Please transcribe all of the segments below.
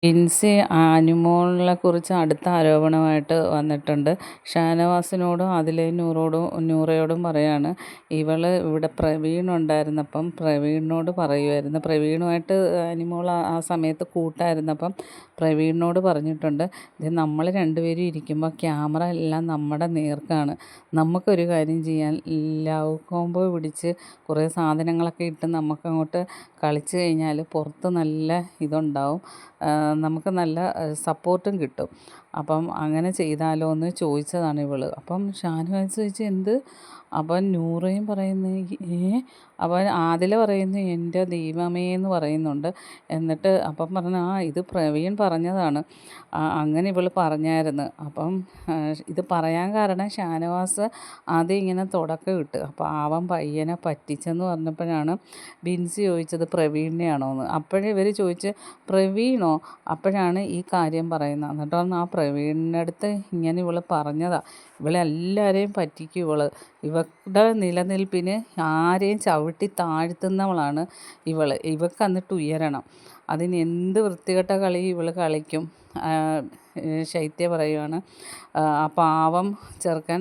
ലിൻസി അനുമോളിനെ കുറിച്ച് അടുത്ത ആരോപണമായിട്ട് വന്നിട്ടുണ്ട്. ഷാനവാസിനോടും അതിലെ നൂറയോടും പറയാണ്, ഇവിടെ പ്രവീൺ ഉണ്ടായിരുന്നപ്പം പ്രവീണിനോട് പറയുമായിരുന്നു, പ്രവീണുമായിട്ട് അനുമോൾ ആ സമയത്ത് കൂട്ടായിരുന്നപ്പം പ്രവീണിനോട് പറഞ്ഞിട്ടുണ്ട്, ഇത് നമ്മൾ രണ്ടുപേരും ഇരിക്കുമ്പോൾ ക്യാമറ എല്ലാം നമ്മുടെ നേർക്കാണ്, നമുക്കൊരു കാര്യം ചെയ്യാൻ, ലവ് കോംബോ പിടിച്ച് കുറേ സാധനങ്ങളൊക്കെ ഇട്ട് നമുക്കങ്ങോട്ട് കളിച്ച് കഴിഞ്ഞാൽ പുറത്ത് നല്ല ഇതുണ്ടാവും, നമുക്ക് നല്ല സപ്പോർട്ടും കിട്ടും. അപ്പം അങ്ങനെ ചെയ്താലോ എന്ന് ചോദിച്ചതാണ് ഇവൾ. അപ്പം ഷാനവാസ് ചോദിച്ചു എന്ത്? അപ്പം നൂറയും പറയുന്നു അവൻ ആദില പറയുന്നു എൻ്റെ ദൈവമേ എന്ന് പറയുന്നുണ്ട്. എന്നിട്ട് അപ്പം പറഞ്ഞു ഇത് പ്രവീൺ പറഞ്ഞതാണ്, അങ്ങനെ ഇവൾ പറഞ്ഞായിരുന്നു. അപ്പം ഇത് പറയാൻ കാരണം ഷാനവാസ് ആദ്യം ഇങ്ങനെ തുടക്കം ഇട്ട്, അപ്പോൾ അവൻ പയ്യനെ പറ്റിച്ചെന്ന് പറഞ്ഞപ്പോഴാണ് ബിൻസി ചോദിച്ചത് പ്രവീണിനെയാണോ എന്ന്. അപ്പോഴേ ഇവർ ചോദിച്ച് പ്രവീണോ? അപ്പോഴാണ് ഈ കാര്യം പറയുന്നത്. എന്നിട്ട് ആ പ്രവീണിൻ്റെ അടുത്ത് ഇങ്ങനെ ഇവൾ പറഞ്ഞതാണ്, ഇവളെല്ലാവരെയും പറ്റിക്കും ഇവളുടെ നിലനിൽപ്പിന് ആരെയും ചവിട്ടി താഴ്ത്തുന്നവളാണ് ഇവൾക്ക് എന്നിട്ട് ഉയരണം, അതിന് എന്ത് വൃത്തികെട്ട കളി ഇവൾ കളിക്കും. ശൈത്യ പറയുവാണ്, ആ പാവം ചെറുക്കൻ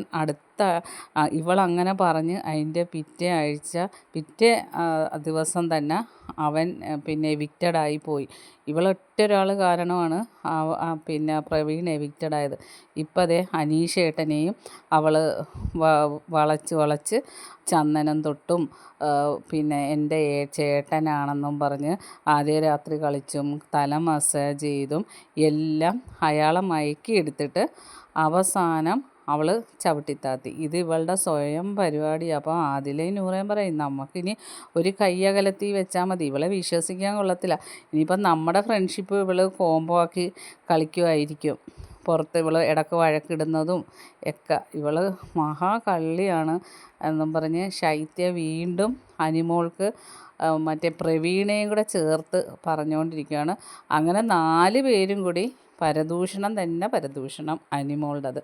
ഇവളങ്ങനെ പറഞ്ഞ് അതിൻ്റെ പിറ്റേ ദിവസം തന്നെ അവൻ പിന്നെ എവിക്റ്റഡായി പോയി. ഇവളൊറ്റൊരാൾ കാരണമാണ് പിന്നെ പ്രവീൺ എവിക്റ്റഡായത്. ഇപ്പം അതേ അനീഷേട്ടനെയും അവൾ വളച്ച് ചന്ദനം തൊട്ടും പിന്നെ എൻ്റെ ചേട്ടനാണെന്നും പറഞ്ഞ് ആദ്യ രാത്രി കളിച്ചും തല മസാജ് ചെയ്തും എല്ലാം അയാളെ മയക്കിയെടുത്തിട്ട് അവസാനം അവൾ ചവിട്ടിത്താത്തി. ഇത് ഇവളുടെ സ്വയം പരിപാടി. അപ്പോൾ ആദിലയും നൂറയും പറയും, നമുക്കിനി ഒരു കയ്യകലത്തിൽ വെച്ചാൽ മതി, ഇവളെ വിശ്വസിക്കാൻ കൊള്ളത്തില്ല, ഇനിയിപ്പം നമ്മുടെ ഫ്രണ്ട്ഷിപ്പ് ഇവൾ കോംബോ ആക്കി കളിക്കുമായിരിക്കും, പുറത്ത് ഇവൾ ഇടയ്ക്ക് വഴക്കിടുന്നതും ഒക്കെ. ഇവൾ മഹാകള്ളിയാണ് എന്നും പറഞ്ഞ് ശൈത്യ വീണ്ടും അനിമോൾക്ക് മറ്റേ പ്രവീണയും കൂടെ ചേർത്ത് പറഞ്ഞുകൊണ്ടിരിക്കുകയാണ്. അങ്ങനെ 4 പേരും കൂടി പരദൂഷണം തന്നെ പരദൂഷണം അനിമോളുടേത്.